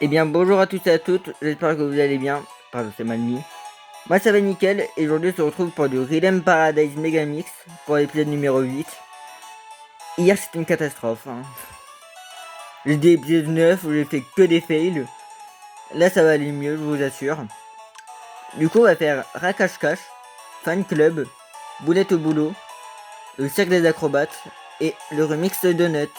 Eh bien, bonjour à tous et à toutes, j'espère que vous allez bien. Pardon, c'est mal mis. Moi, ça va nickel, et aujourd'hui, on se retrouve pour du Rhythm Paradise Megamix pour l'épisode numéro 8. Hier, c'était une catastrophe. J'ai dit épisode 9 où j'ai fait que des fails. Là, ça va aller mieux, je vous assure. Du coup, on va faire Rakash-Cash, Fan Club, Boulette au boulot, le cercle des acrobates et le remix de Donut.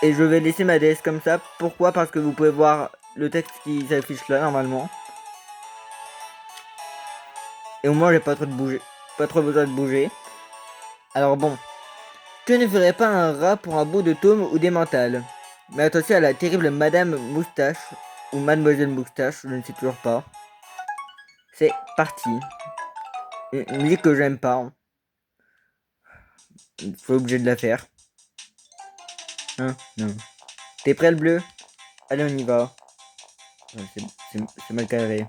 Et je vais laisser ma DS comme ça. Pourquoi? Parce que vous pouvez voir le texte qui s'affiche là normalement. Et au moins j'ai pas trop besoin de bouger. Alors bon, que ne ferait pas un rat pour un bout de tome ou des mentales? Mais attention à la terrible Madame Moustache, ou Mademoiselle Moustache, je ne sais toujours pas. C'est parti. Une musique que j'aime pas. Faut obligé de la faire. Hein? Non. T'es prêt le bleu? Allez, on y va. Ouais, c'est mal carré.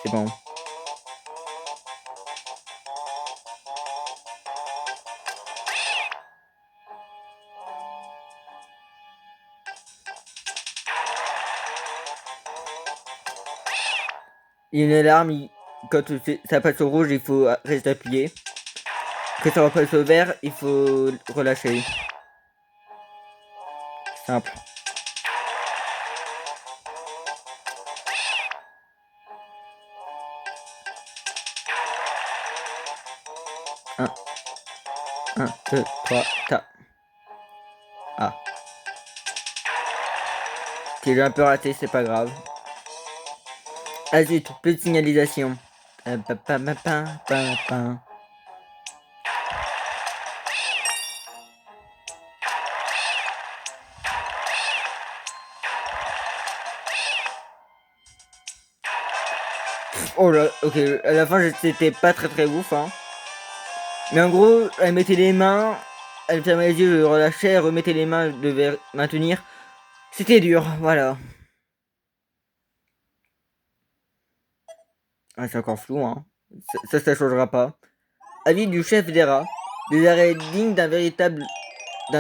C'est bon. Il y a une alarme, quand ça passe au rouge, il faut rester appuyé. Quand ça repasse au vert, il faut relâcher. Simple. Un, 2, 3, ta. Ah. Si j'ai un peu raté, c'est pas grave. Ah zut, plus de signalisation. Oh là, ok, à la fin c'était pas très ouf, hein. Mais en gros, elle mettait les mains, elle fermait les yeux, relâchait, elle remettait les mains, elle devait maintenir. C'était dur, voilà. Ah, c'est encore flou, hein. Ça changera pas. Avis du chef des rats. Des arrêts dignes d'un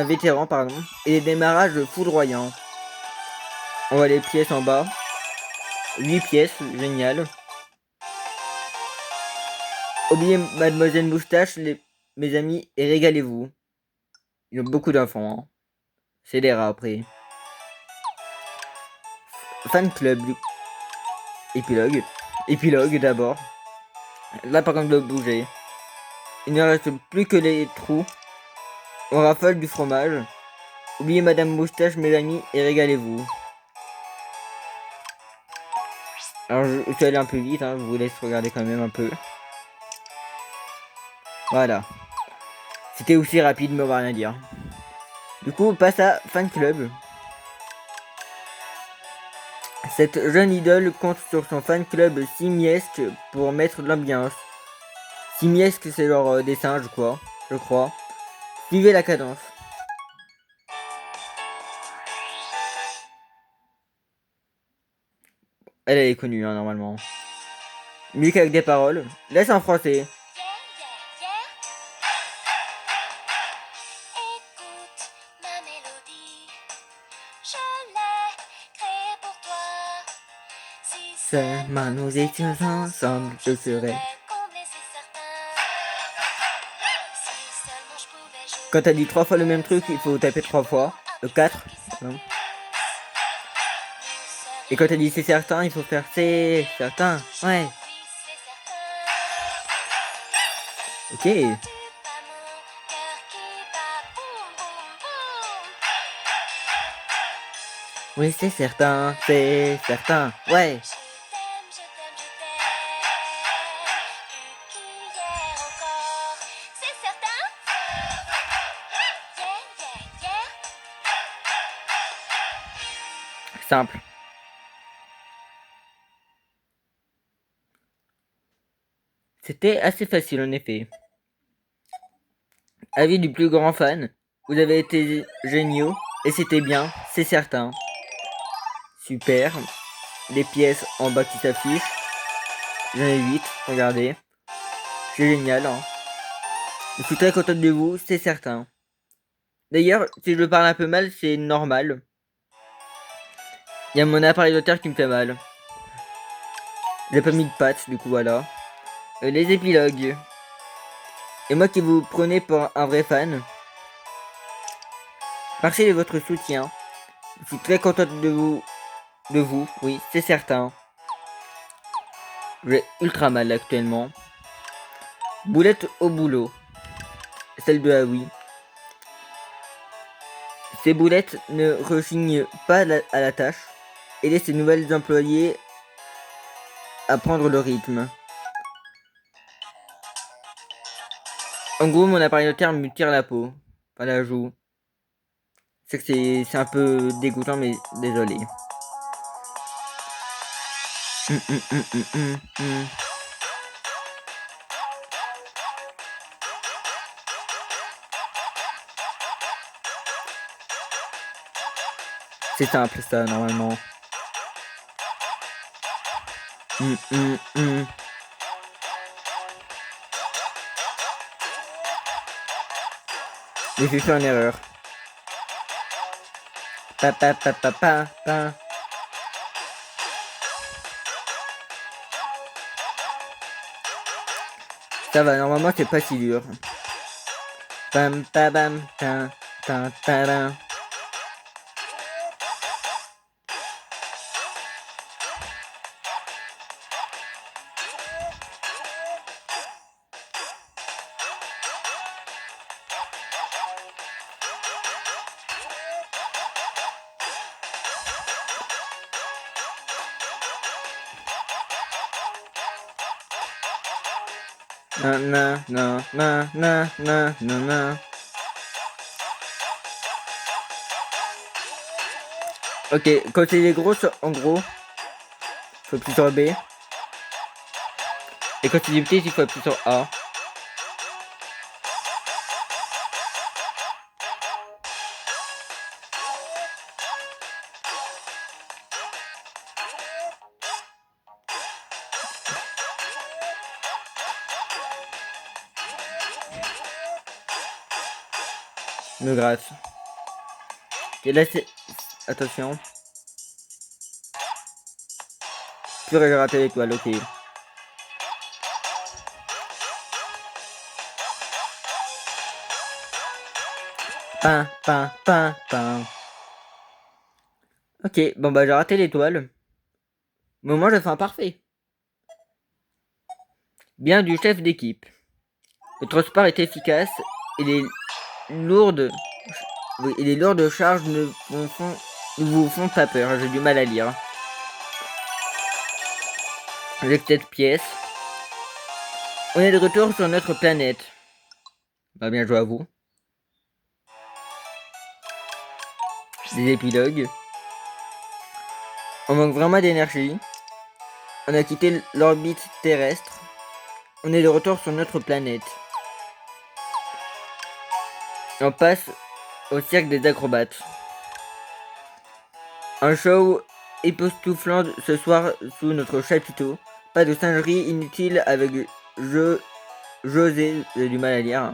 vétéran, pardon, et des démarrages foudroyants. On voit les pièces en bas. 8 pièces, génial. Oubliez Mademoiselle Moustache, mes amis, et régalez-vous. Ils ont beaucoup d'enfants, hein. C'est des rats après. Fan club, épilogue. Épilogue d'abord. Là par contre, je dois bouger. Il ne reste plus que les trous. On raffole du fromage. Oubliez Madame Moustache, mes amis, et régalez-vous. Alors je suis allé un peu vite, hein, je vous laisse regarder quand même un peu. Voilà. C'était aussi rapide, mais on va rien dire. Du coup, on passe à Fan Club. Cette jeune idole compte sur son fan club simiesque pour mettre de l'ambiance. Simiesque, c'est genre des singes, quoi, je crois. Suivez la cadence. Elle est connue, hein, normalement. Musique avec des paroles. Laisse en français. Seulement nous étions ensemble, je serais. Quand t'as dit 3 fois le même truc, il faut taper 3 fois. 4. Non. Et quand t'as dit c'est certain, il faut faire c'est certain. Ouais. Ok. Oui, c'est certain, c'est certain. Ouais. Simple. C'était assez facile en effet. Avis du plus grand fan, vous avez été géniaux et c'était bien, c'est certain. Super. Les pièces en bas qui s'affichent. J'en ai 8, regardez. C'est génial, hein. Je suis très content de vous, c'est certain. D'ailleurs, si je parle un peu mal, c'est normal. Il y a mon appareil de terre qui me fait mal. J'ai pas mis de pattes, du coup voilà. Les épilogues. Et moi qui vous prenez pour un vrai fan. Merci de votre soutien. Je suis très contente de vous, oui, c'est certain. J'ai ultra mal actuellement. Boulette au boulot. Celle de Hawi. Ces boulettes ne rechignent pas à la tâche et laissent ses nouvelles employés à prendre le rythme. En gros, mon appareil de terre me tire la peau. Enfin, la joue. C'est que c'est un peu dégoûtant, mais désolé. C'est simple ça, normalement. Mais j'ai fait une erreur. Pa, pa, pa, pa, pa, pa. Ça va, normalement c'est pas si dur. Pam, pa, bam, ta, ta, ta, ta. Na, na, na, na, na, na, na, na. Ok, quand c'est les grosses, en gros, faut appuyer sur B. Et quand c'est des petits, il faut appuyer sur A. Me gratte. Et là c'est... Attention. Purée, j'ai raté l'étoile, ok. Pain, pain, pain, pain. Ok, bon bah j'ai raté l'étoile. Mais au moins j'ai fait un parfait. Bien du chef d'équipe. Le transport est efficace et les lourdes... Oui, et les lourdes charges ne vous font pas peur. J'ai du mal à lire. J'ai cette pièce. On est de retour sur notre planète. Bah bien joué à vous. Des épilogues. On manque vraiment d'énergie. On a quitté l'orbite terrestre. On est de retour sur notre planète. On passe au cirque des acrobates. Un show époustouflant ce soir sous notre chapiteau. Pas de singerie inutile avec José, j'ai du mal à lire.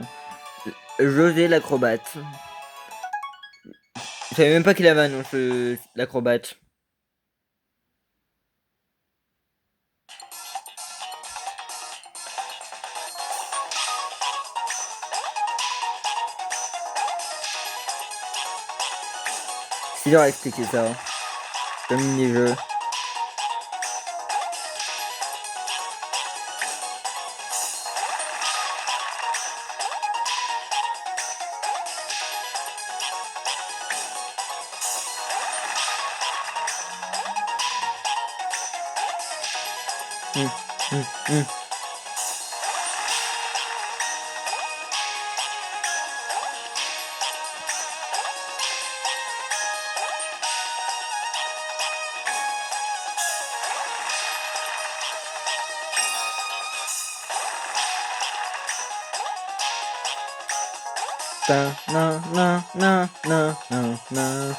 José l'acrobate. Je savais même pas qu'il avait un nom, l'acrobate. C'est dur à expliquer ça. Comme mini-jeu. Na, na, na, na, na, na.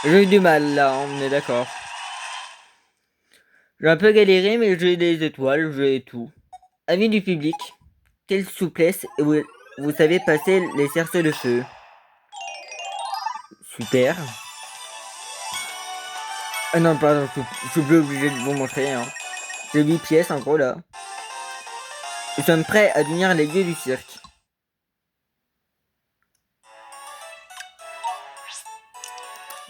J'ai eu du mal là, on est d'accord. J'ai un peu galéré, mais j'ai des étoiles, j'ai tout. Avis du public. quelle souplesse et vous savez passer les cerceaux de feu. Super. Ah non, pardon, je suis plus obligé de vous montrer. Hein. J'ai 8 pièces en gros là. Nous sommes prêts à devenir les dieux du cirque.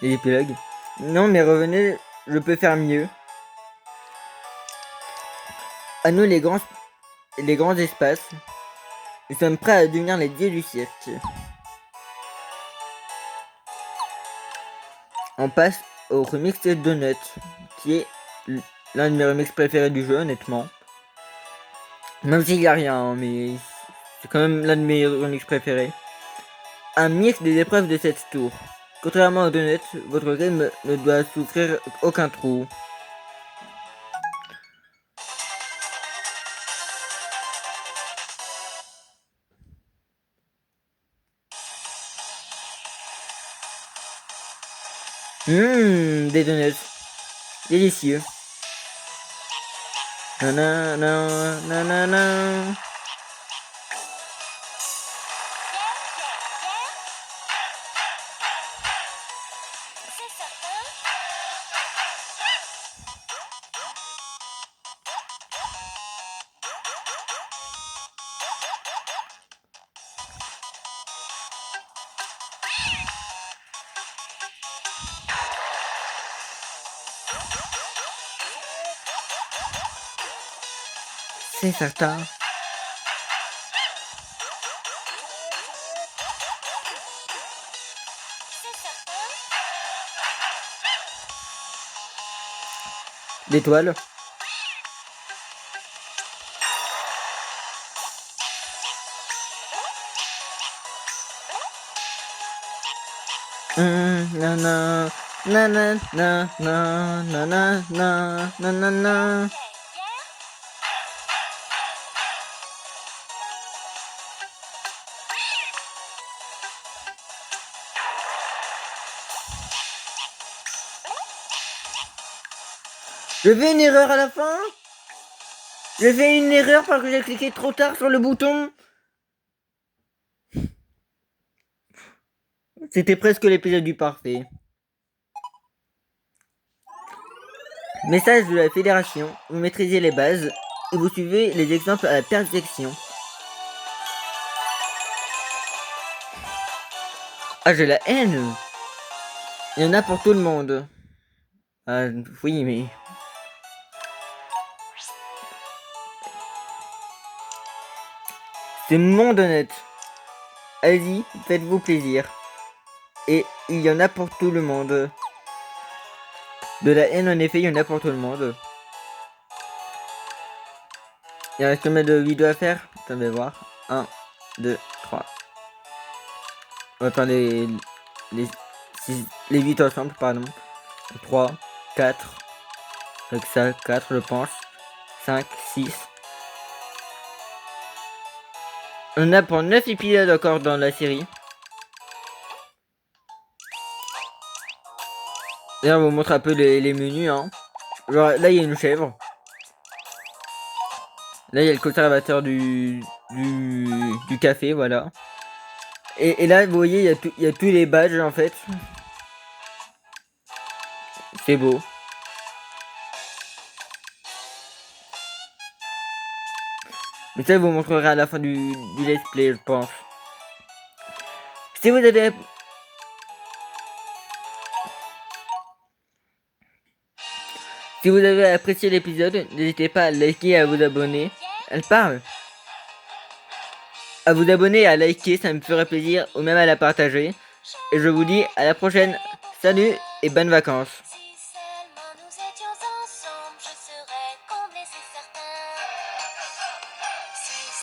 Les épilogues. Non mais revenez, je peux faire mieux. À nous les grands espaces. Nous sommes prêts à devenir les dieux du cirque. On passe au remix de Donut, qui est l'un de mes remix préférés du jeu, honnêtement. Même s'il n'y a rien, hein, mais c'est quand même l'un de mes remix préférés. Un mix des épreuves de cette tour. Contrairement au Donut, votre rythme ne doit souffrir aucun trou. Des donuts. Délicieux. Nanana, nanana. C'est certain. L'étoile. Nanana, nanana, nanana, nanana, nanana. Je fais une erreur à la fin. J'ai fait une erreur parce que j'ai cliqué trop tard sur le bouton. C'était presque l'épisode du parfait. Message de la fédération. Vous maîtrisez les bases et vous suivez les exemples à la perfection. Ah, j'ai la haine. Il y en a pour tout le monde. Ah, oui, mais... C'est mon donut. Allez-y, faites-vous plaisir. Et il y en a pour tout le monde. De la haine, en effet, il y en a pour tout le monde. Il reste combien de vidéos à faire? Attendez voir. 1, 2, 3. On va faire les 8 ensemble, pardon. 3, 4. Avec ça, 4, je pense. 5, 6. On a pour 9 épisodes encore dans la série. D'ailleurs, on vous montre un peu les menus. Hein. Genre, là, il y a une chèvre. Là, il y a le conservateur du café, voilà. Et là, vous voyez, il y a tous les badges, en fait. C'est beau. Mais ça, je vous montrerai à la fin du let's play, je pense. Si vous avez... Si vous avez apprécié l'épisode, n'hésitez pas à liker et à vous abonner. Elle parle. À vous abonner et à liker, ça me ferait plaisir, ou même à la partager. Et je vous dis à la prochaine. Salut et bonnes vacances.